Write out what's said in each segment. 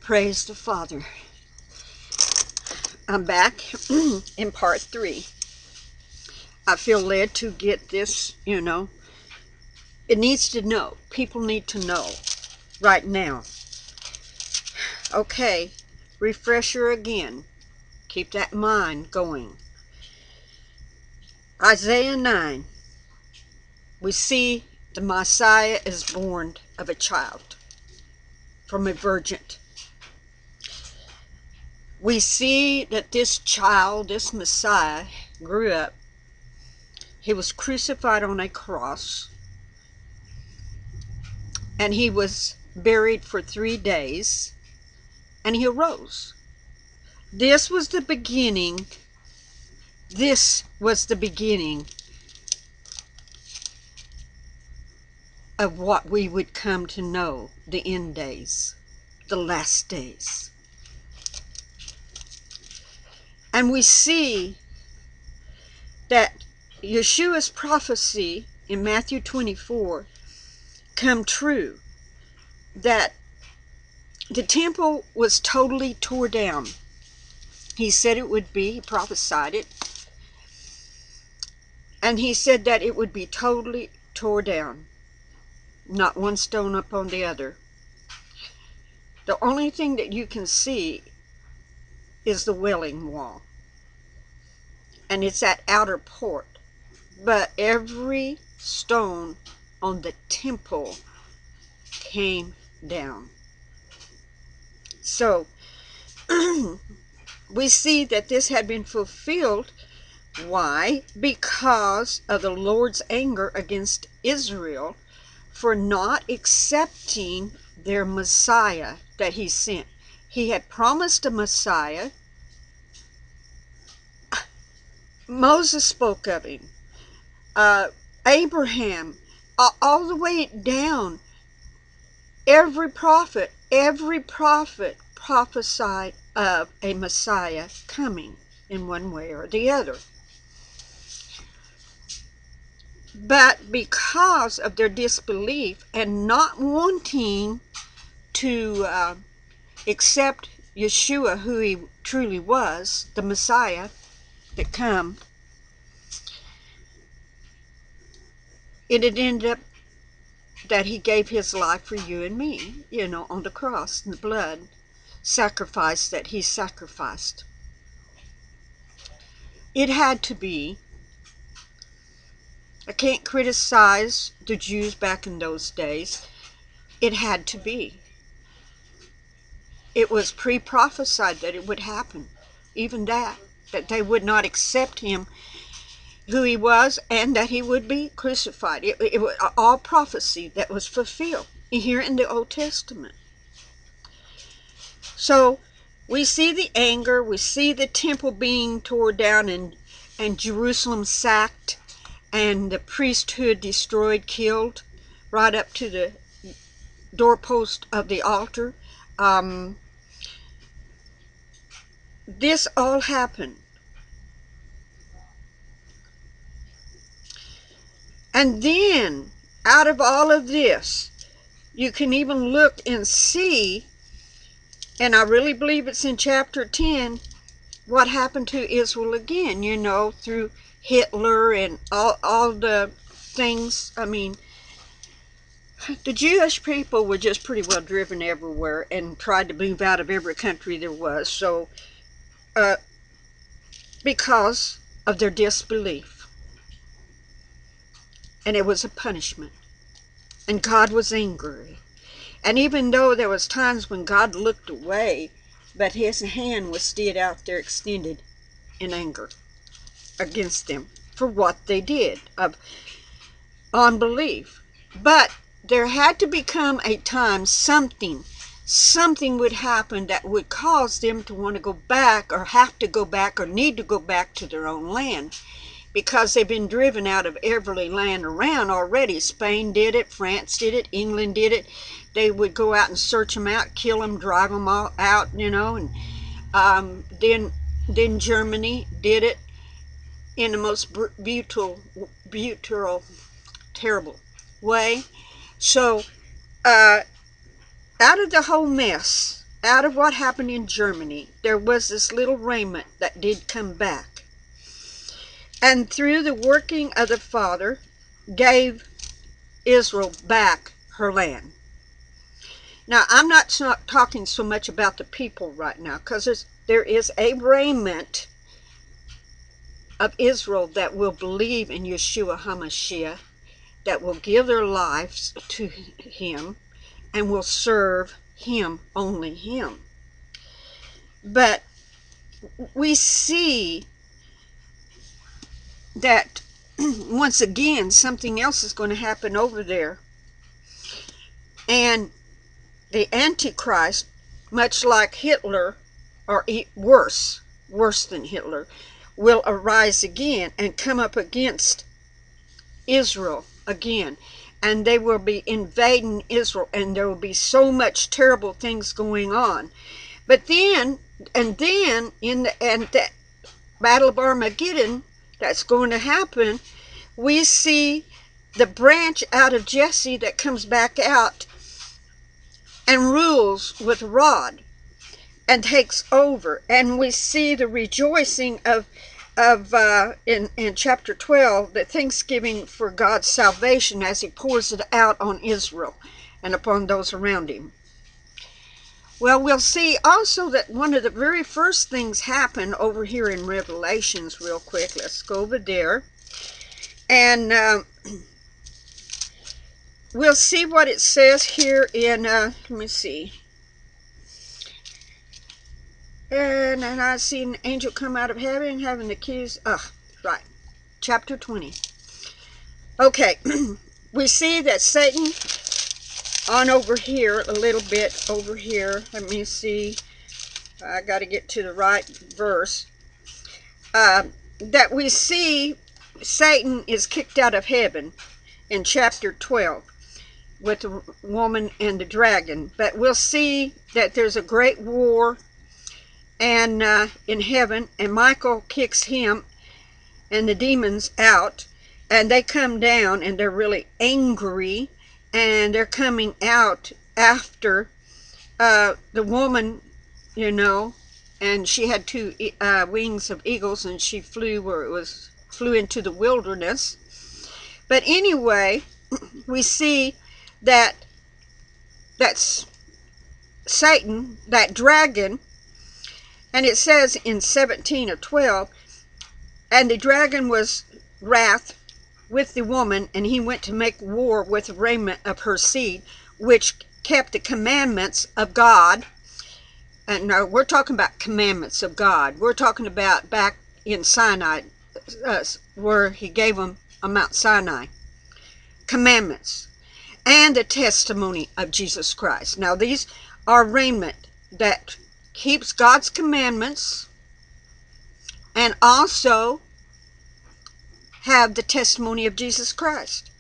Praise the Father. I'm back in part 3. I feel led to get this, It needs to know. People need to know right now. Okay, refresher again. Keep that mind going. Isaiah 9. We see the Messiah is born of a child, from a virgin. We see that this child, this Messiah, grew up. He was crucified on a cross, and he was buried for 3 days, and he arose. This was the beginning. This was the beginning of what we would come to know, the end days, the last days. And we see that Yeshua's prophecy in Matthew 24 come true, that the temple was totally tore down. He said it would be, he prophesied it, and he said that it would be totally tore down, not one stone upon the other. The only thing that you can see is the Wailing Wall, and it's that outer port, but every stone on the temple came down. So we see that this had been fulfilled. Why? Because of the Lord's anger against Israel for not accepting their Messiah that he sent. He had promised a Messiah. Moses spoke of him. Abraham, all the way down. Every prophet prophesied of a Messiah coming in one way or the other. But because of their disbelief and not wanting to accept Yeshua, who he truly was, the Messiah that come, it had ended up that he gave his life for you and me, on the cross, and the blood sacrifice that he sacrificed. It had to be. I can't criticize the Jews back in those days. It had to be. It was pre-prophesied that it would happen. Even that they would not accept him, who he was, and that he would be crucified. It was all prophecy that was fulfilled here in the Old Testament. So we see the anger, we see the temple being torn down and Jerusalem sacked, and the priesthood destroyed, killed, right up to the doorpost of the altar. This all happened. And then, out of all of this, you can even look and see, and I really believe it's in chapter 10, what happened to Israel again, through Hitler and all the things. I mean, the Jewish people were just pretty well driven everywhere and tried to move out of every country there was. So, because of their disbelief. And it was a punishment. And God was angry. And even though there was times when God looked away, but his hand was still out there extended in anger against them for what they did of unbelief. But there had to become a time something would happen that would cause them to want to go back, or have to go back, or need to go back to their own land, because they've been driven out of every land around already. Spain did it, France did it, England did it. They would go out and search them out, kill them, drive them all out, and then Germany did it in the most brutal, terrible way. So out of the whole mess out of what happened in Germany, there was this little remnant that did come back. And through the working of the Father, gave Israel back her land. Now, I'm not talking so much about the people right now, because there is a remnant of Israel that will believe in Yeshua HaMashiach, that will give their lives to him, and will serve him, only him. But we see that once again something else is going to happen over there, and the Antichrist, much like Hitler, or worse than Hitler, will arise again and come up against Israel again, and they will be invading Israel, and there will be so much terrible things going on. But then in the Battle of Armageddon that's going to happen, we see the branch out of Jesse that comes back out and rules with a rod and takes over. And we see the rejoicing in chapter 12, the thanksgiving for God's salvation as he pours it out on Israel and upon those around him. Well, we'll see also that one of the very first things happen over here in Revelations, real quick. Let's go over there. And we'll see what it says here in, let me see. And I see an angel come out of heaven having the keys. Right. Chapter 20. Okay. We see that Satan, on over here, a little bit over here. Let me see. I got to get to the right verse. That we see Satan is kicked out of heaven in chapter 12 with the woman and the dragon. But we'll see that there's a great war and in heaven, and Michael kicks him and the demons out, and they come down, and they're really angry, and they're coming out after the woman, and she had two wings of eagles, and she flew into the wilderness. But anyway, we see that's Satan, that dragon. And it says in 17 or 12, and the dragon was wrath with the woman, and he went to make war with the remnant of her seed, which kept the commandments of God. And no, we're talking about commandments of God. We're talking about back in Sinai, where he gave them on Mount Sinai. Commandments. And the testimony of Jesus Christ. Now these are remnant that keeps God's commandments and also have the testimony of Jesus Christ.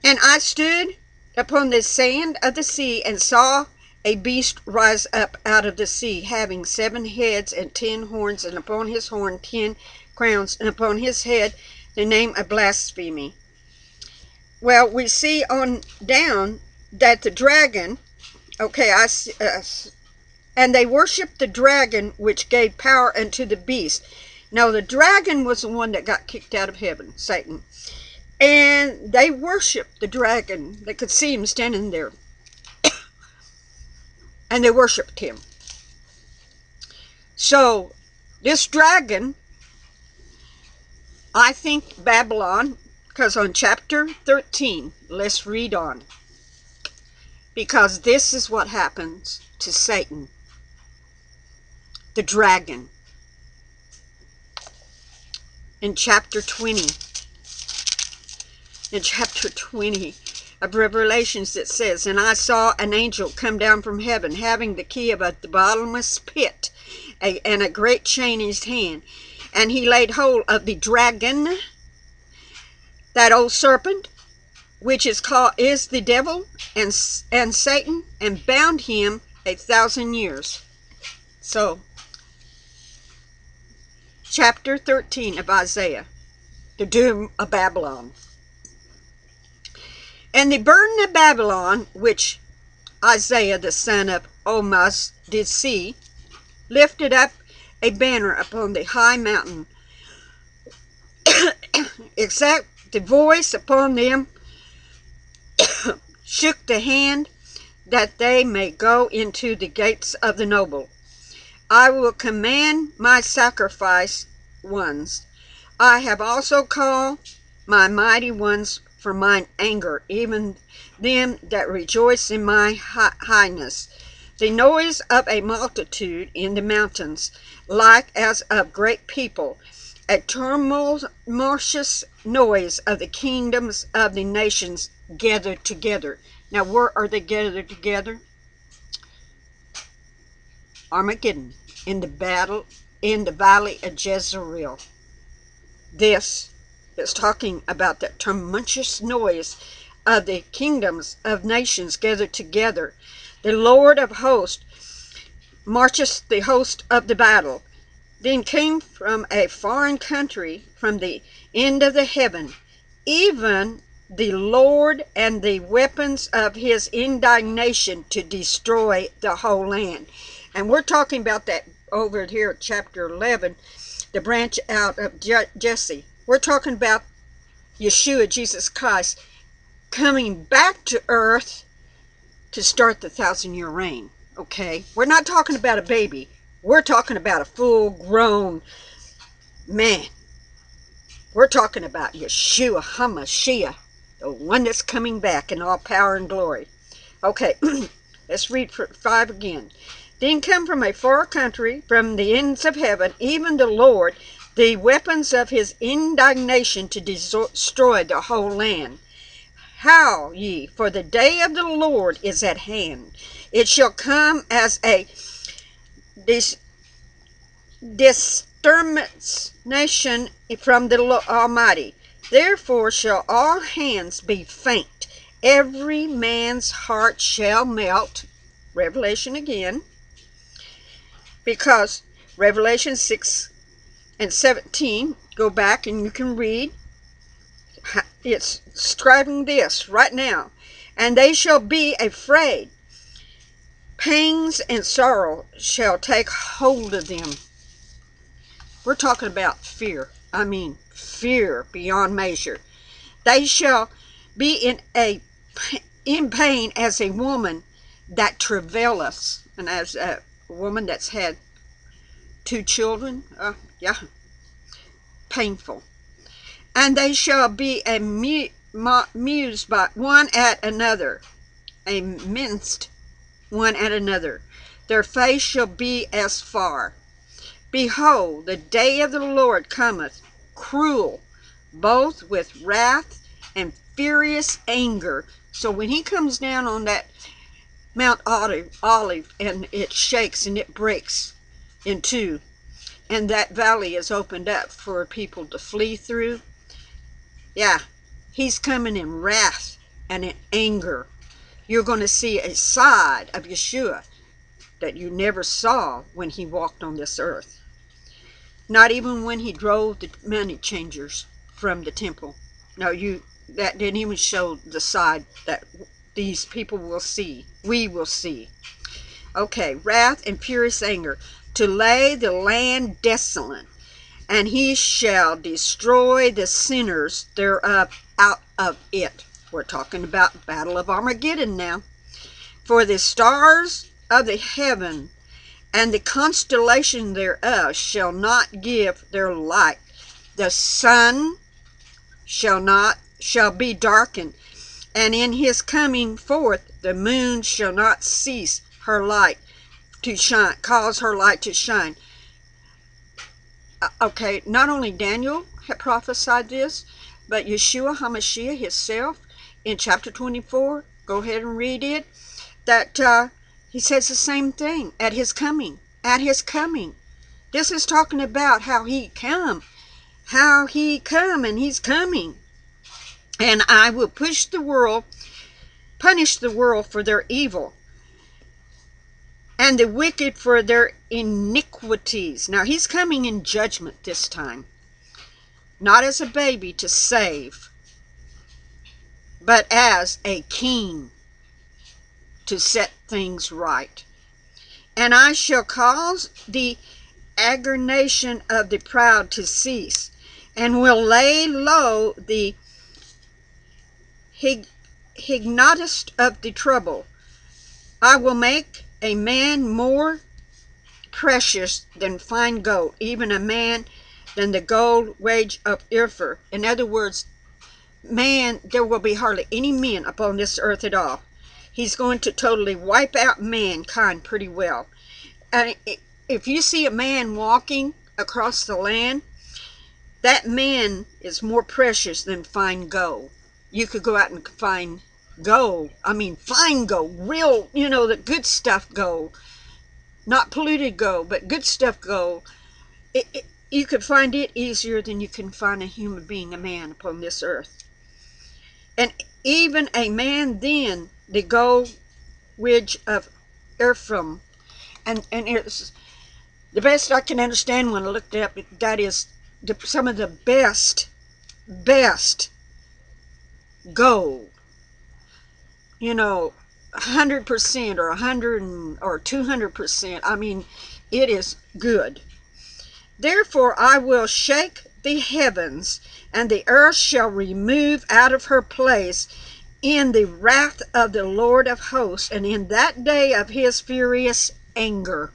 And I stood upon the sand of the sea and saw a beast rise up out of the sea, having 7 heads and 10 horns, and upon his horn 10 crowns, and upon his head the name of blasphemy. Well, we see on down that the dragon, and they worshiped the dragon, which gave power unto the beast. Now, the dragon was the one that got kicked out of heaven, Satan. And they worshiped the dragon. They could see him standing there. And they worshiped him. So, this dragon, I think Babylon, because on chapter 13, let's read on. Because this is what happens to Satan. The dragon. In chapter 20 of Revelations, it says, and I saw an angel come down from heaven, having the key of the bottomless pit, and a great chain in his hand. And he laid hold of the dragon, that old serpent, which is the devil and Satan, and bound him 1,000 years. So, chapter 13 of Isaiah, the doom of Babylon. And the burden of Babylon, which Isaiah the son of Omas did see, lifted up a banner upon the high mountain, except the voice upon them shook the hand, that they may go into the gates of the noble. I will command my sacrifice ones. I have also called my mighty ones for mine anger, even them that rejoice in my highness. The noise of a multitude in the mountains, like as of great people, a tumultuous noise of the kingdoms of the nations gathered together. Now, where are they gathered together? Armageddon, in the valley of Jezreel. This is talking about that tumultuous noise of the kingdoms of nations gathered together. The Lord of hosts marches the host of the battle. Then came from a foreign country, from the end of the heaven, even the Lord and the weapons of his indignation to destroy the whole land. And we're talking about that over here at chapter 11, the branch out of Jesse. We're talking about Yeshua, Jesus Christ, coming back to earth to start the 1,000-year reign. Okay? We're not talking about a baby. We're talking about a full-grown man. We're talking about Yeshua HaMashiach, the one that's coming back in all power and glory. Okay, let's read 5 again. Then come from a far country, from the ends of heaven, even the Lord, the weapons of his indignation to destroy the whole land. Howl ye, for the day of the Lord is at hand. It shall come as a extermination from the Almighty. Therefore shall all hands be faint. Every man's heart shall melt. Revelation again. Because Revelation 6 and 17, go back and you can read. It's describing this right now. And they shall be afraid. Pangs and sorrow shall take hold of them. We're talking about fear. I mean, fear beyond measure. They shall be in pain as a woman that travaileth, and as a woman that's had 2 children. Painful. And they shall be amused by one at another, minced one at another. Their face shall be as far. Behold, the day of the Lord cometh, cruel, both with wrath and furious anger. So when he comes down on that Mount Olive, and it shakes and it breaks in two, and that valley is opened up for people to flee through, yeah, he's coming in wrath and in anger. You're going to see a side of Yeshua that you never saw when he walked on this earth. Not even when he drove the money changers from the temple. No, that didn't even show the side that these people will see. We will see. Okay, wrath and furious anger, to lay the land desolate, and he shall destroy the sinners thereof out of it. We're talking about Battle of Armageddon now. For the stars of the heaven and the constellation thereof shall not give their light. The sun shall be darkened, and in his coming forth the moon shall not cease her light to shine, cause her light to shine. Okay, not only Daniel had prophesied this, but Yeshua HaMashiach himself in chapter 24, go ahead and read it, that he says the same thing at his coming. At his coming. This is talking about how he come, and he's coming. And I will punish the world for their evil, and the wicked for their iniquities. Now he's coming in judgment this time. Not as a baby to save, but as a king to set things right. And I shall cause the aggravation of the proud to cease, and will lay low the hypnotist of the trouble. I will make a man more precious than fine gold, even a man than the gold wage of Ophir. In other words, man, there will be hardly any men upon this earth at all. He's going to totally wipe out mankind pretty well. And if you see a man walking across the land, that man is more precious than fine gold. You could go out and find gold. I mean, fine gold, real, the good stuff gold. Not polluted gold, but good stuff gold. You could find it easier than you can find a human being, a man upon this earth. And even a man then, the gold wedge of Ephraim. And it's the best I can understand when I looked it up, that is some of the best gold. 100% or 100 or 200%. I mean, it is good. Therefore I will shake the heavens, and the earth shall remove out of her place in the wrath of the Lord of hosts, and in that day of his furious anger.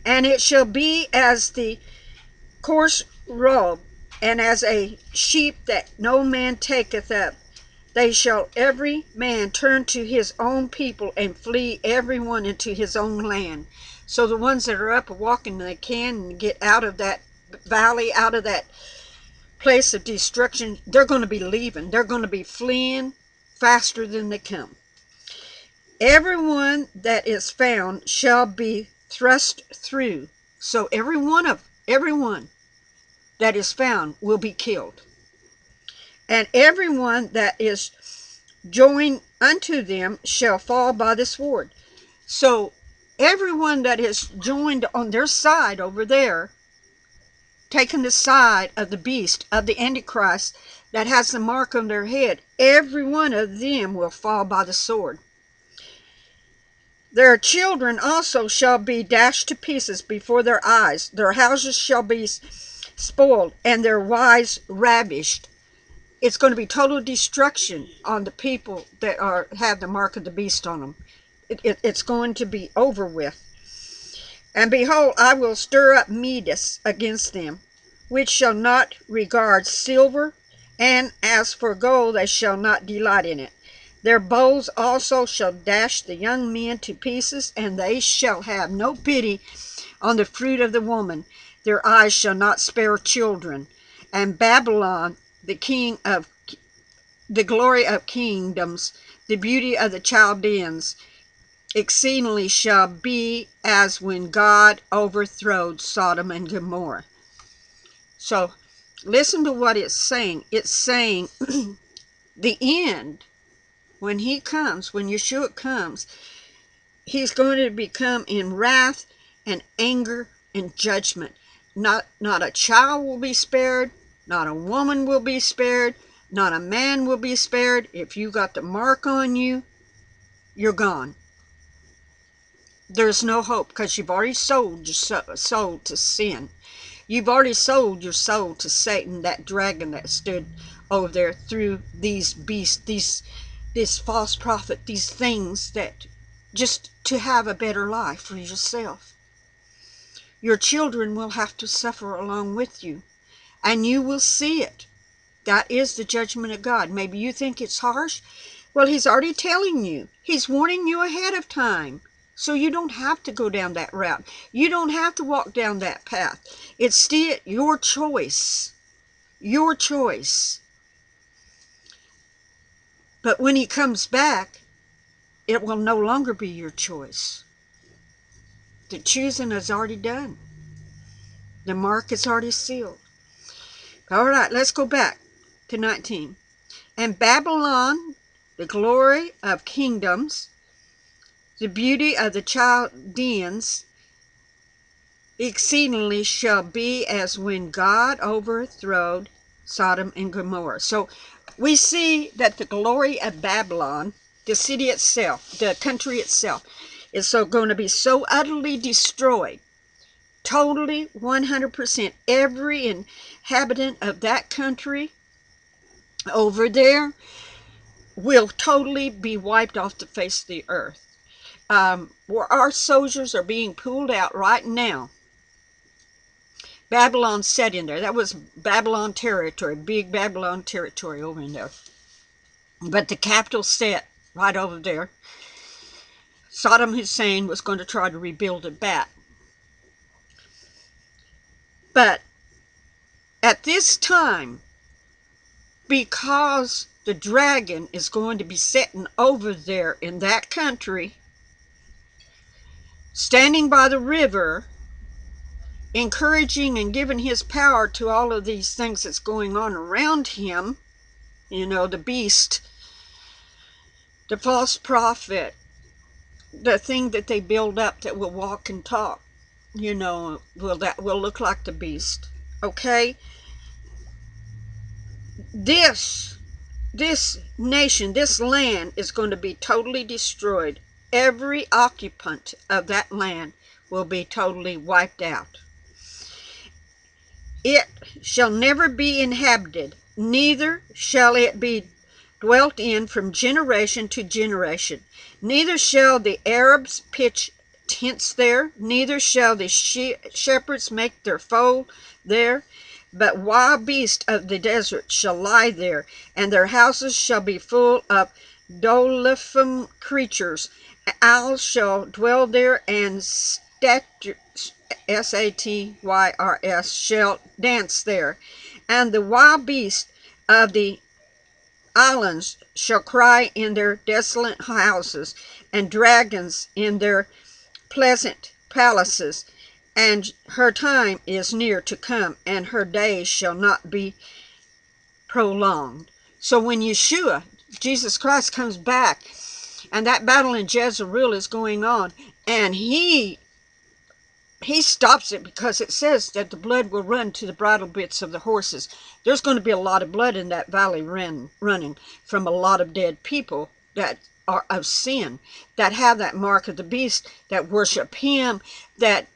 And it shall be as the coarse robe, and as a sheep that no man taketh up. They shall every man turn to his own people, and flee every one into his own land. So the ones that are up walking, they can get out of that valley, out of that place of destruction. They're going to be leaving. They're going to be fleeing faster than they come. Everyone that is found shall be thrust through. So everyone that is found will be killed. And everyone that is joined unto them shall fall by the sword. So everyone that is joined on their side over there, taking the side of the beast, of the Antichrist, that has the mark on their head, every one of them will fall by the sword. Their children also shall be dashed to pieces before their eyes. Their houses shall be spoiled, and their wives ravished. It's going to be total destruction on the people that have the mark of the beast on them. It's going to be over with. And behold, I will stir up Medes against them, which shall not regard silver, and as for gold, they shall not delight in it. Their bows also shall dash the young men to pieces, and they shall have no pity on the fruit of the woman. Their eyes shall not spare children. And Babylon, the glory of kingdoms, the beauty of the Chaldeans, exceedingly shall be as when God overthrowed Sodom and Gomorrah. So listen to what it's saying. It's saying the end, when he comes, when Yeshua comes, he's going to become in wrath and anger and judgment. Not a child will be spared. Not a woman will be spared. Not a man will be spared. If you got the mark on you, you're gone. There's no hope, because you've already sold your soul to sin. You've already sold your soul to Satan, that dragon that stood over there through these beasts, this false prophet, these things that just to have a better life for yourself. Your children will have to suffer along with you. And you will see it. That is the judgment of God. Maybe you think it's harsh. Well, he's already telling you. He's warning you ahead of time. So you don't have to go down that route. You don't have to walk down that path. It's still your choice. Your choice. But when he comes back, it will no longer be your choice. The choosing is already done. The mark is already sealed. All right, let's go back to 19. And Babylon, the glory of kingdoms, the beauty of the Chaldeans, exceedingly shall be as when God overthrowed Sodom and Gomorrah. So we see that the glory of Babylon, the city itself, the country itself, is so going to be so utterly destroyed. Totally, 100%. Every inhabitant of that country over there will totally be wiped off the face of the earth. Where our soldiers are being pulled out right now. Babylon set in there. That was Babylon territory, big Babylon territory over in there. But the capital set right over there. Saddam Hussein was going to try to rebuild it back. But at this time, because the dragon is going to be sitting over there in that country, standing by the river, encouraging and giving his power to all of these things that's going on around him, you know, the beast, the false prophet, the thing that they build up that will walk and talk, you know, that will look like the beast. Okay? This nation, this land is going to be totally destroyed. Every occupant of that land will be totally wiped out. It shall never be inhabited, neither shall it be dwelt in from generation to generation. Neither shall the Arabs pitch tents there, neither shall the shepherds make their fold there, but wild beasts of the desert shall lie there, and their houses shall be full of doleful creatures. Owls shall dwell there, and satyrs, S-A-T-Y-R-S, shall dance there. And the wild beasts of the islands shall cry in their desolate houses, and dragons in their pleasant palaces. And her time is near to come, and her days shall not be prolonged. So when Yeshua, Jesus Christ, comes back, and that battle in Jezreel is going on, and he stops it, because it says that the blood will run to the bridle bits of the horses. There's going to be a lot of blood in that valley running from a lot of dead people that are of sin, that have that mark of the beast, that worship him, that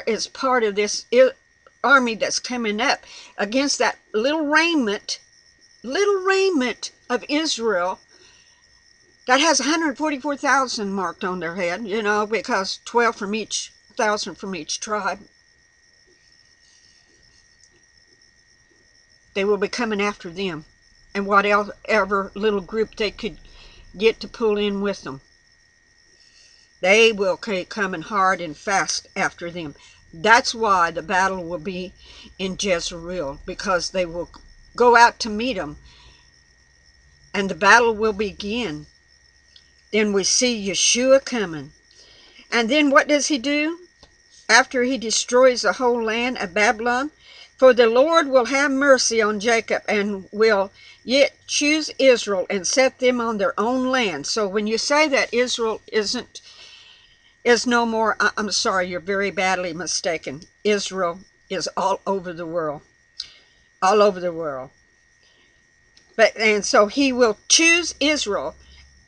is part of this army that's coming up against that little remnant of Israel that has 144,000 marked on their head, you know, because 12,000 from each tribe. They will be coming after them, and whatever little group they could get to pull in with them. They will keep coming hard and fast after them. That's why the battle will be in Jezreel, because they will go out to meet them, and the battle will begin. Then we see Yeshua coming. And then what does he do after he destroys the whole land of Babylon? For the Lord will have mercy on Jacob, and will yet choose Israel, and set them on their own land. So when you say that Israel is no more, I'm sorry, you're very badly mistaken. Israel is all over the world. All over the world. And so he will choose Israel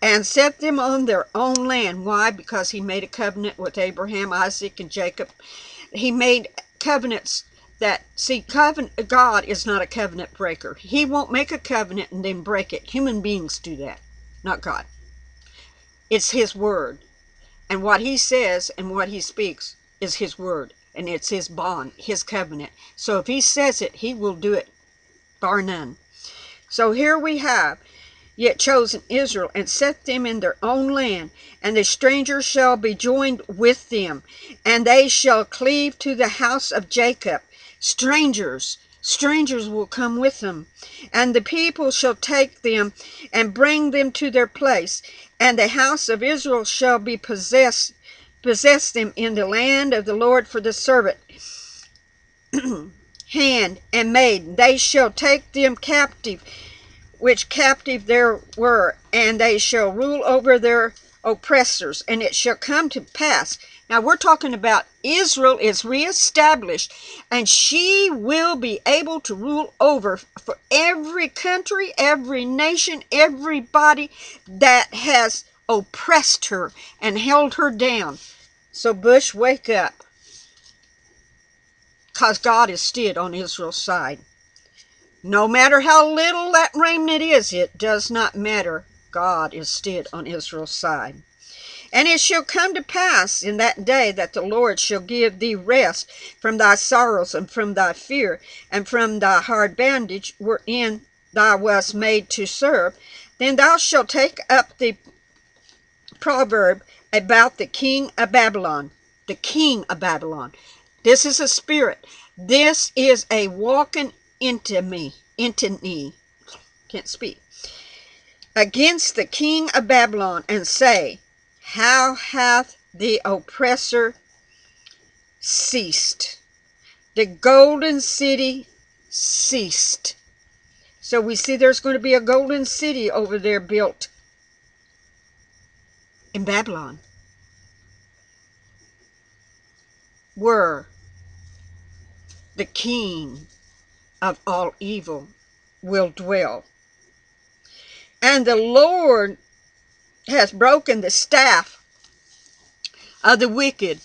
and set them on their own land. Why? Because he made a covenant with Abraham, Isaac, and Jacob. He made covenants that, see, God is not a covenant breaker. He won't make a covenant and then break it. Human beings do that, not God. It's his word. And what he says and what he speaks is his word. And it's his bond, his covenant. So if he says it, he will do it, bar none. So here we have, yet chosen Israel, and set them in their own land, and the strangers shall be joined with them, and they shall cleave to the house of Jacob. Strangers will come with them, and the people shall take them and bring them to their place, and the house of Israel shall be possess them in the land of the Lord for the servant hand and maid. They shall take them captive, which captive there were, and they shall rule over their oppressors. And it shall come to pass. Now we're talking about Israel is reestablished, and she will be able to rule over for every country, every nation, everybody that has oppressed her and held her down. So Bush, wake up, because God is stood on Israel's side. No matter how little that remnant is, it does not matter. God is stood on Israel's side. And it shall come to pass in that day that the Lord shall give thee rest from thy sorrows and from thy fear and from thy hard bondage wherein thou wast made to serve. Then thou shalt take up the proverb about the king of Babylon. The king of Babylon. This is a spirit. This is a walking into me. Can't speak. Against the king of Babylon, and say, how hath the oppressor ceased? The golden city ceased. So we see there's going to be a golden city over there built in Babylon, where the king of all evil will dwell. And the Lord has broken the staff of the wicked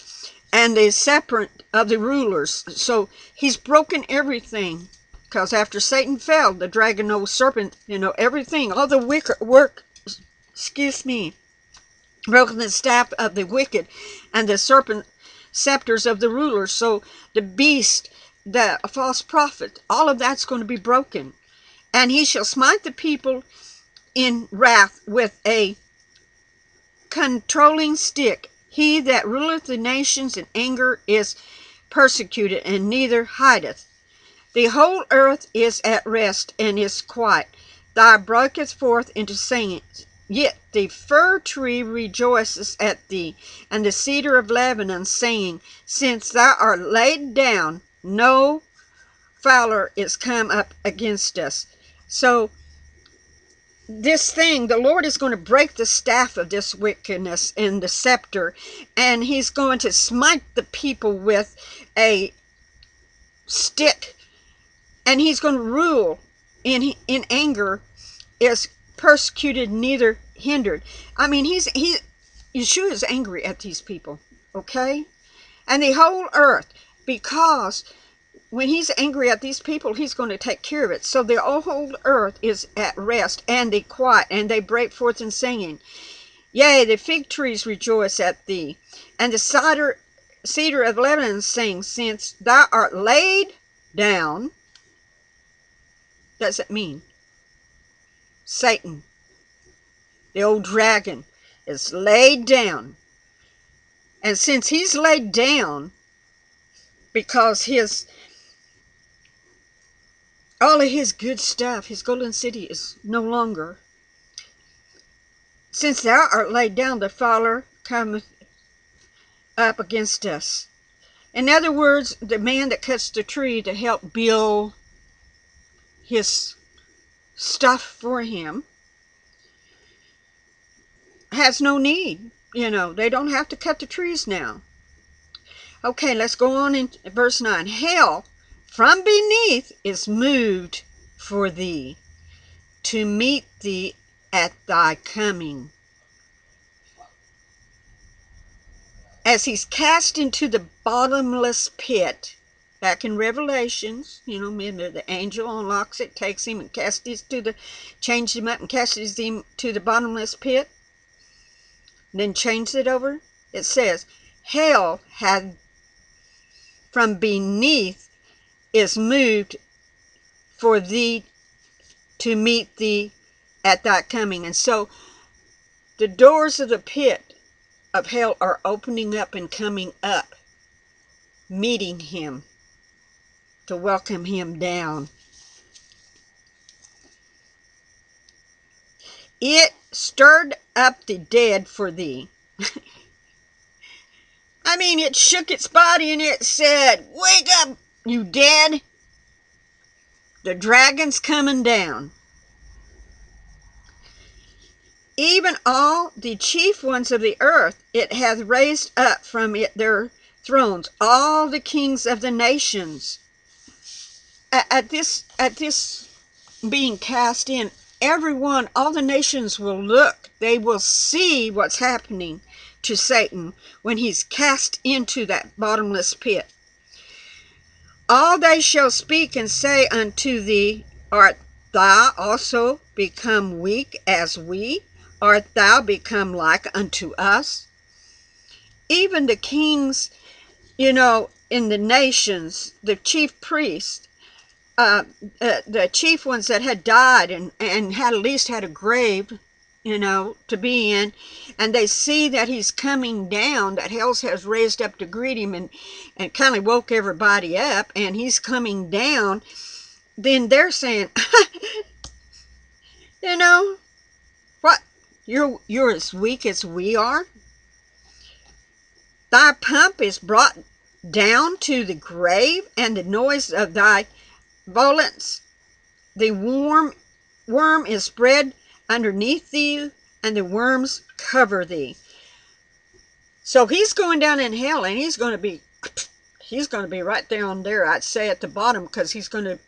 and the scepter of the rulers. So he's broken everything, because after Satan fell, the dragon, old serpent, everything, all the broken the staff of the wicked and the serpent scepters of the rulers. So the beast, the false prophet, all of that's going to be broken. And he shall smite the people in wrath with a controlling stick. He that ruleth the nations in anger is persecuted, and neither hideth. The whole earth is at rest and is quiet. Thou breakest forth into singing. Yet the fir tree rejoices at thee, and the cedar of Lebanon, saying, since thou art laid down, no fowler is come up against us. So this thing, the Lord is going to break the staff of this wickedness and the scepter, and he's going to smite the people with a stick, and he's going to rule in anger, is persecuted, neither hindered. I mean, Yeshua is angry at these people, okay? And the whole earth, because when he's angry at these people, he's going to take care of it. So the whole earth is at rest and the quiet, and they break forth in singing. Yea, the fig trees rejoice at thee, and the cedar of Lebanon sings, since thou art laid down. What does it mean? Satan, the old dragon, is laid down. And since he's laid down, because all of his good stuff, his golden city, is no longer. Since thou art laid down, the fowler cometh up against us. In other words, the man that cuts the tree to help build his stuff for him has no need. They don't have to cut the trees now. Okay, let's go on in verse 9. Hell from beneath is moved for thee, to meet thee at thy coming. As he's cast into the bottomless pit, back in Revelations, the angel unlocks it, takes him and changes him up and casts him to the bottomless pit, then changes it over. It says, hell had from beneath is moved for thee, to meet thee at thy coming. And so the doors of the pit of hell are opening up and coming up, meeting him, to welcome him down. It stirred up the dead for thee. I mean, it shook its body and it said, wake up, you dead. The dragon's coming down. Even all the chief ones of the earth it hath raised up from it their thrones, all the kings of the nations. At this being cast in, everyone, all the nations will look. They will see what's happening to Satan when he's cast into that bottomless pit. All they shall speak and say unto thee, art thou also become weak as we? Art thou become like unto us? Even the kings, in the nations, the chief priests, the chief ones that had died and had at least had a grave, to be in, and they see that he's coming down, that hell has raised up to greet him and kind of woke everybody up, and he's coming down, then they're saying, what? You're as weak as we are? Thy pump is brought down to the grave, and the noise of thy violence, the worm is spread underneath thee, and the worms cover thee. So he's going down in hell, and he's going to be right down there, I'd say, at the bottom, because the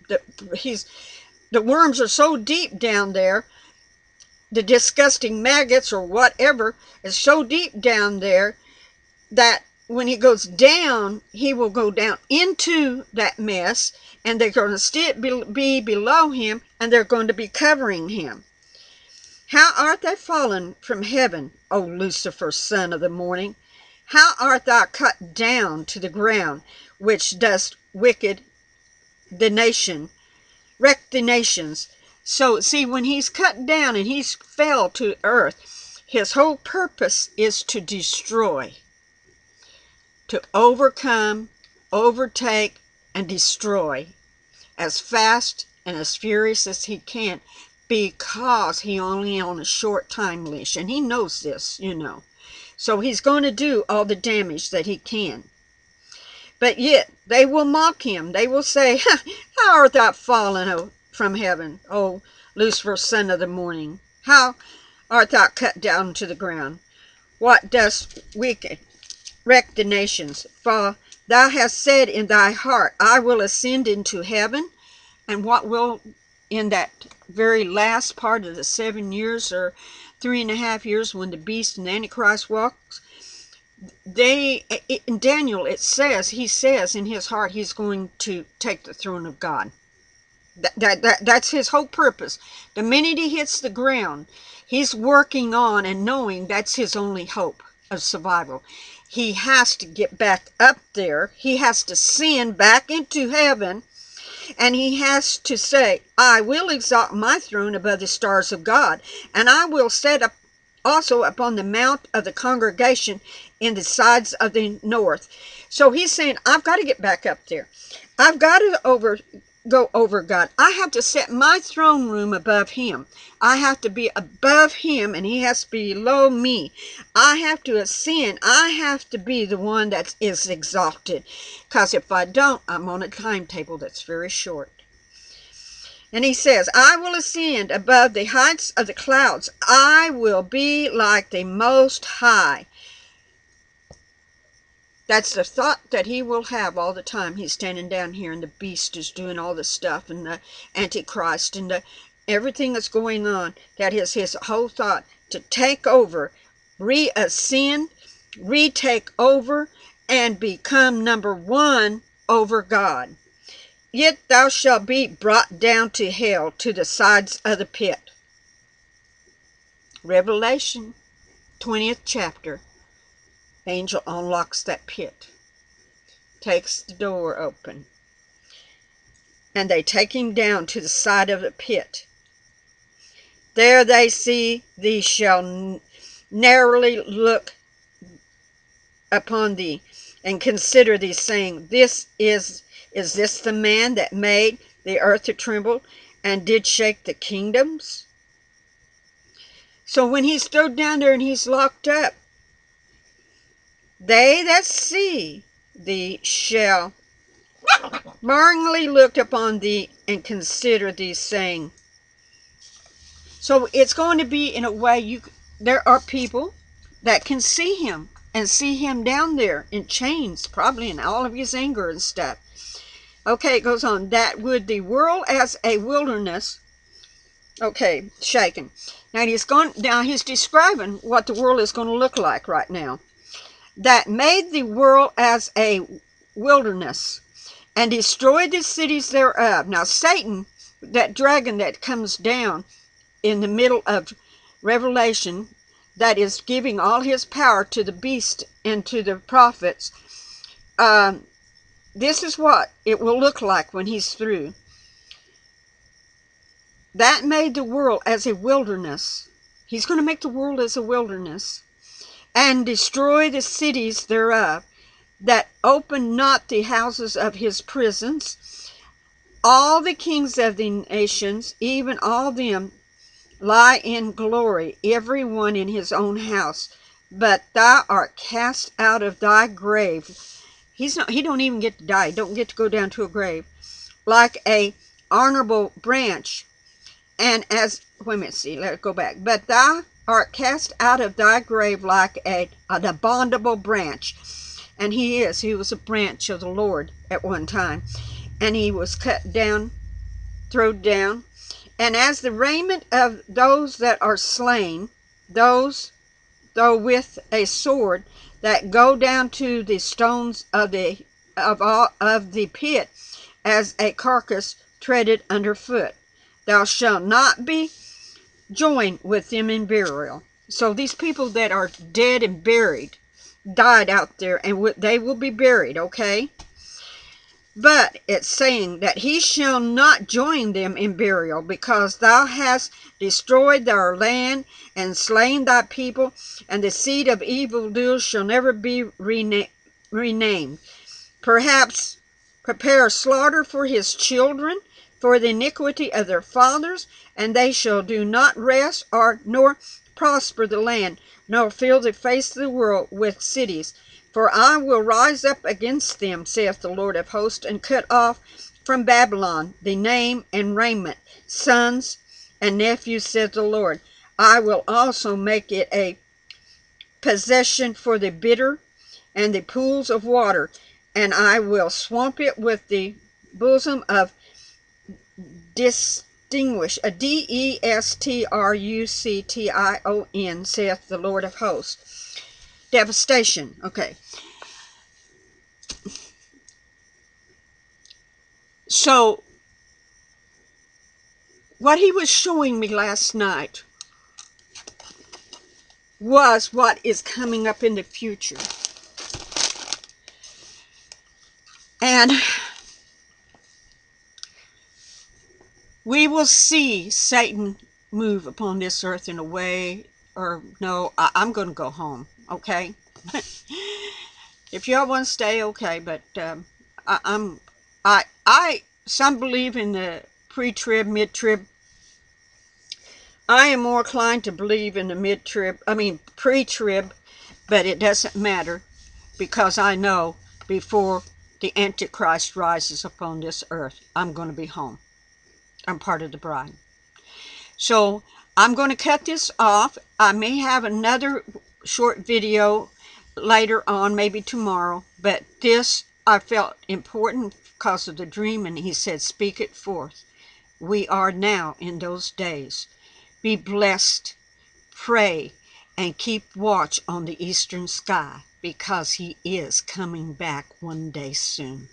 worms are so deep down there, the disgusting maggots or whatever is so deep down there that when he goes down, he will go down into that mess, and they're going to still be below him, and they're going to be covering him. How art thou fallen from heaven, O Lucifer, son of the morning? How art thou cut down to the ground, which dost wreck the nations? So, see, when he's cut down and he's fell to earth, his whole purpose is to destroy, to overcome, overtake, and destroy as fast and as furious as he can, because he only on a short time leash, and he knows this, So he's going to do all the damage that he can. But yet, they will mock him. They will say, how art thou fallen from heaven, O Lucifer, son of the morning? How art thou cut down to the ground? What dost wicked wreck the nations? For thou hast said in thy heart, I will ascend into heaven. And what will, in that very last part of the 7 years or 3.5 years when the beast and the Antichrist walks, in Daniel, he says in his heart he's going to take the throne of God. That's his whole purpose. The minute he hits the ground, he's working on and knowing that's his only hope of survival. He has to get back up there. He has to ascend back into heaven. And he has to say, I will exalt my throne above the stars of God, and I will set up also upon the mount of the congregation in the sides of the north. So he's saying, I've got to get back up there. I've got to go over God. I have to set my throne room above him. I have to be above him, and he has to be below me. I have to ascend. I have to be the one that is exalted, because if I don't, I'm on a timetable that's very short. And he says, I will ascend above the heights of the clouds. I will be like the Most High. That's the thought that he will have all the time. He's standing down here, and the beast is doing all the stuff, and the Antichrist, and everything that's going on. That is his whole thought, to take over, reascend, retake over, and become number one over God. Yet thou shalt be brought down to hell, to the sides of the pit. Revelation 20th chapter. Angel unlocks that pit, takes the door open, and they take him down to the side of the pit. There they see thee shall narrowly look upon thee, and consider thee, saying, Is this the man that made the earth to tremble, and did shake the kingdoms? So when he's thrown down there and he's locked up, they that see thee shall marvelingly look upon thee and consider thee, saying. So it's going to be in a way there are people that can see him and see him down there in chains, probably in all of his anger and stuff. Okay, it goes on. That would the world as a wilderness, Okay, shaken. Now he's describing what the world is going to look like right now. That made the world as a wilderness and destroyed the cities thereof. Now Satan, that dragon that comes down in the middle of Revelation, that is giving all his power to the beast and to the prophets, this is what it will look like when he's through. That made the world as a wilderness. He's going to make the world as a wilderness and destroy the cities thereof, that open not the houses of his prisons. All the kings of the nations, even all them, lie in glory, every one in his own house. But thou art cast out of thy grave. He don't even get to die. Don't get to go down to a grave. Like a honorable branch. And as, wait a minute, see, let it go back. But thou art cast out of thy grave like an abominable branch. And he was a branch of the Lord at one time. And he was cut down, thrown down. And as the raiment of those that are slain, those, though with a sword, that go down to the stones of the pit, as a carcass treaded underfoot. Thou shalt not be joined with them in burial. So these people that are dead and buried, died out there, and they will be buried, okay? But it's saying that he shall not join them in burial, because thou hast destroyed their land and slain thy people, and the seed of evildoers shall never be renamed. Perhaps prepare slaughter for his children, for the iniquity of their fathers, and they shall do not rest, nor prosper the land, nor fill the face of the world with cities. For I will rise up against them, saith the Lord of hosts, and cut off from Babylon the name and raiment, sons and nephews, saith the Lord. I will also make it a possession for the bitter and the pools of water, and I will swamp it with the bosom of distinguish, a Destruction, saith the Lord of hosts. Devastation. Okay. So, what he was showing me last night was what is coming up in the future. And we will see Satan move upon this earth in a way, or no, I'm going to go home, okay? If y'all want to stay, okay, but some believe in the pre-trib, mid-trib. I am more inclined to believe in the pre-trib, but it doesn't matter, because I know before the Antichrist rises upon this earth, I'm going to be home. I'm part of the bride. So I'm going to cut this off. I may have another short video later on, maybe tomorrow, but this I felt important because of the dream, and he said, speak it forth. We are now in those days. Be blessed, pray, and keep watch on the eastern sky, because he is coming back one day soon.